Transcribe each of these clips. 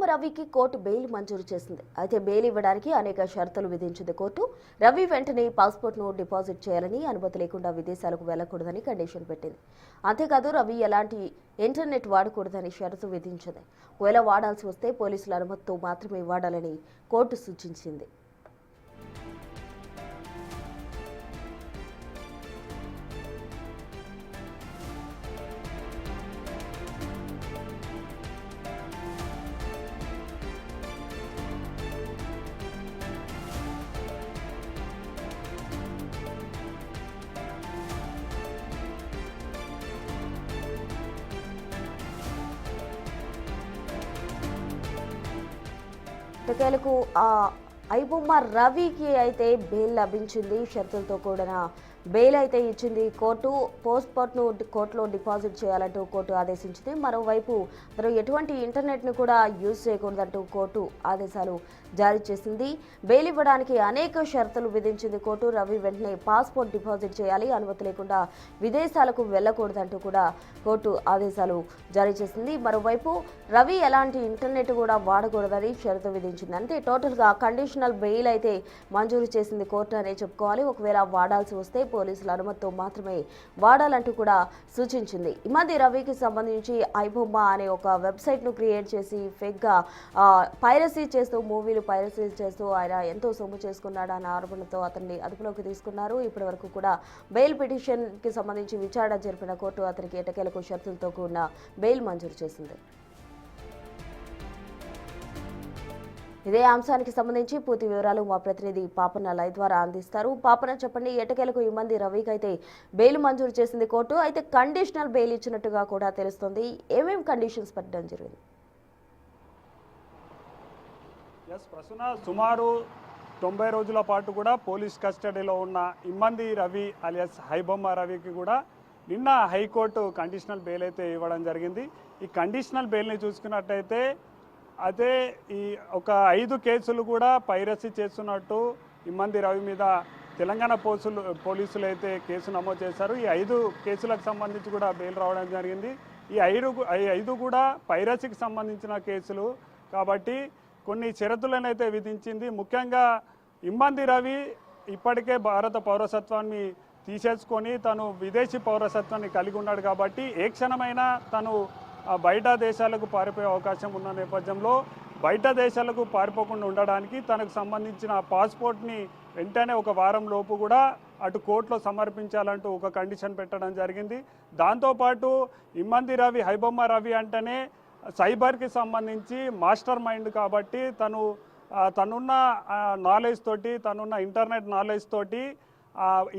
రవికి court bail మంజూరు చేసింది. అయితే బెయిల్ ఇవ్వడానికి అనేక షరతులు విధించింది కోర్టు. రవి వెంటనే పాస్పోర్ట్ను డిపాజిట్ చేయాలని, అనుమతి లేకుండా విదేశాలకు వెళ్లకూడదని కండిషన్ పెట్టింది. అంతేకాదు రవి ఎలాంటి ఇంటర్నెట్ వాడకూడదని షరతు విధించింది. ఒకవేళ వాడాల్సి వస్తే పోలీసుల అనుమతితో మాత్రమే వాడాలని కోర్టు సూచించింది. ఎట్టకేలకు ఐబొమ్మ రవికి అయితే బెయిల్ లభించింది. షరతులతో కూడిన బెయిల్ అయితే ఇచ్చింది కోర్టు. పాస్పోర్ట్ను కోర్టులో డిపాజిట్ చేయాలంటూ కోర్టు ఆదేశించింది. మరోవైపు అతను ఎటువంటి ఇంటర్నెట్ను కూడా యూజ్ చేయకూడదంటూ కోర్టు ఆదేశాలు జారీ చేసింది. బెయిల్ ఇవ్వడానికి అనేక షరతులు విధించింది కోర్టు. రవి వెంటనే పాస్పోర్ట్ డిపాజిట్ చేయాలి, అనుమతి లేకుండా విదేశాలకు వెళ్లకూడదంటూ కూడా కోర్టు ఆదేశాలు జారీ చేసింది. మరోవైపు రవి ఎలాంటి ఇంటర్నెట్ కూడా వాడకూడదని షరతు విధించింది. అంటే టోటల్గా కండిషనల్ బెయిల్ అయితే మంజూరు చేసింది కోర్టు అనే చెప్పుకోవాలి. ఒకవేళ వాడాల్సి వస్తే పోలీసుల అనుమతితో మాత్రమే వాడాలంటూ కూడా సూచించింది. ఈ మధ్య రవికి సంబంధించి ఐబొమ్మ అనే ఒక వెబ్సైట్ను క్రియేట్ చేసి ఫేక్గా పైరసీ చేస్తూ, మూవీలు పైరసీ చేస్తూ ఆయన ఎంతో సొమ్ము చేసుకున్నాడు అన్న ఆరోపణతో అతన్ని అదుపులోకి తీసుకున్నారు. ఇప్పటి వరకు కూడా బెయిల్ పిటిషన్కి సంబంధించి విచారణ జరిపిన కోర్టు అతనికి ఎట్టకేలకు షరతులతో కూడిన బెయిల్ మంజూరు చేసింది. ఇదే అంశానికి సంబంధించి పూర్తి వివరాలు మా ప్రతినిధి పాపన్న లైవ్ ద్వారా అందిస్తారు. పాపన్న, చెప్పండి, ఎట్టకేలకు ఈ మంది రవికి అయితే బెయిల్ మంజూరు చేసింది కోర్టు. అయితే కండిషనల్ బెయిల్ ఇచ్చినట్టుగా కూడా తెలుస్తుంది. ఏమేమి కండిషన్స్ పెట్టడం జరిగింది? ప్రస్తుతం సుమారు 90 రోజుల పాటు కూడా పోలీస్ కస్టడీలో ఉన్న ఇమ్మంది రవి అలియాస్ ఐబొమ్మ రవికి కూడా నిన్న హైకోర్టు కండిషనల్ బెయిల్ అయితే ఇవ్వడం జరిగింది. ఈ కండిషనల్ బెయిల్ని చూసుకున్నట్టయితే అదే ఈ ఒక 5 కేసులు కూడా పైరసీ చేస్తున్నట్టు ఇమ్మంది రవి మీద తెలంగాణ పోలీసులు అయితే కేసు నమోదు చేశారు. ఈ 5 కేసులకు సంబంధించి కూడా బెయిల్ రావడం జరిగింది. ఈ 5 కూడా పైరసీకి సంబంధించిన కేసులు కాబట్టి కొన్ని షరతులను అయితే విధించింది. ముఖ్యంగా ఇమ్మంది రవి ఇప్పటికే భారత పౌరసత్వాన్ని తీసేసుకొని తను విదేశీ పౌరసత్వాన్ని కలిగి ఉన్నాడు కాబట్టి ఏ క్షణమైనా తను బయట దేశాలకు పారిపోయే అవకాశం ఉన్న నేపథ్యంలో బయట దేశాలకు పారిపోకుండా ఉండడానికి తనకు సంబంధించిన పాస్పోర్ట్ని వెంటనే ఒక వారం లోపు కూడా అటు కోర్టులో సమర్పించాలంటూ ఒక కండిషన్ పెట్టడం జరిగింది. దాంతోపాటు ఇమ్మంది రవి ఐబొమ్మ రవి అంటేనే సైబర్కి సంబంధించి మాస్టర్ మైండ్ కాబట్టి తనున్న నాలెడ్జ్ తోటి, తనున్న ఇంటర్నెట్ నాలెడ్జ్ తోటి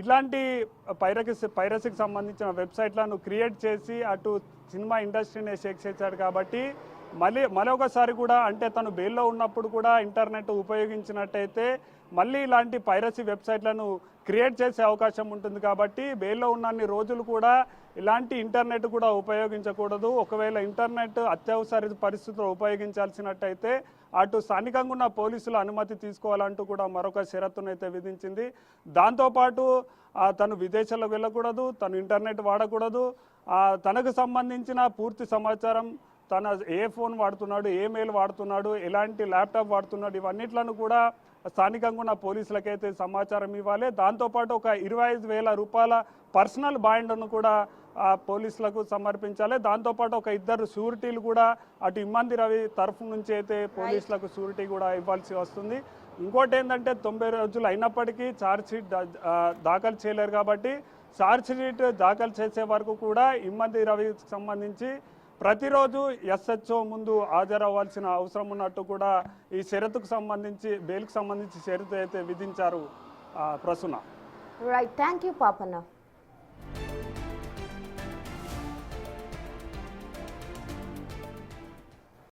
ఇలాంటి పైరసీకి సంబంధించిన వెబ్సైట్లను క్రియేట్ చేసి అటు సినిమా ఇండస్ట్రీని షేక్ చేశాడు కాబట్టి మరొకసారి కూడా అంటే తను బెయిల్లో ఉన్నప్పుడు కూడా ఇంటర్నెట్ ఉపయోగించినట్టయితే మళ్ళీ ఇలాంటి పైరసీ వెబ్సైట్లను క్రియేట్ చేసే అవకాశం ఉంటుంది కాబట్టి బెయిల్లో ఉన్నన్ని రోజులు కూడా ఇలాంటి ఇంటర్నెట్ కూడా ఉపయోగించకూడదు. ఒకవేళ ఇంటర్నెట్ అత్యవసర పరిస్థితుల్లో ఉపయోగించాల్సినట్టయితే అటు స్థానికంగా ఉన్న పోలీసుల అనుమతి తీసుకోవాలంటూ కూడా మరొక షరతునైతే విధించింది. దాంతోపాటు తను విదేశాలకు వెళ్ళకూడదు, తను ఇంటర్నెట్ వాడకూడదు, తనకు సంబంధించిన పూర్తి సమాచారం తన ఏ ఫోన్ వాడుతున్నాడు, ఏ మెయిల్ వాడుతున్నాడు, ఎలాంటి ల్యాప్టాప్ వాడుతున్నాడు, ఇవన్నిట్లను కూడా స్థానికంగా ఉన్న పోలీసులకైతే సమాచారం ఇవ్వాలి. దాంతోపాటు ఒక 25,000 రూపాయల పర్సనల్ బాండ్ను కూడా పోలీసులకు సమర్పించాలి. దాంతోపాటు ఒక 2 షూరిటీలు కూడా అటు ఇమ్మంది రవి తరఫు నుంచి అయితే పోలీసులకు షూరిటీ కూడా ఇవ్వాల్సి వస్తుంది. ఇంకోటి ఏంటంటే 90 రోజులు అయినప్పటికీ ఛార్జ్షీట్ దాఖలు చేయలేరు కాబట్టి ఛార్జ్షీట్ దాఖలు చేసే వరకు కూడా ఇమ్మంది రవికి సంబంధించి ప్రతిరోజు ఎస్హెచ్ఓ ముందు హాజరవ్వాల్సిన అవసరం ఉన్నట్టు కూడా ఈ షరతుకు సంబంధించి బెయిల్కి సంబంధించి షరతు అయితే విధించారు. Prasuna. Right, thank you Papanna.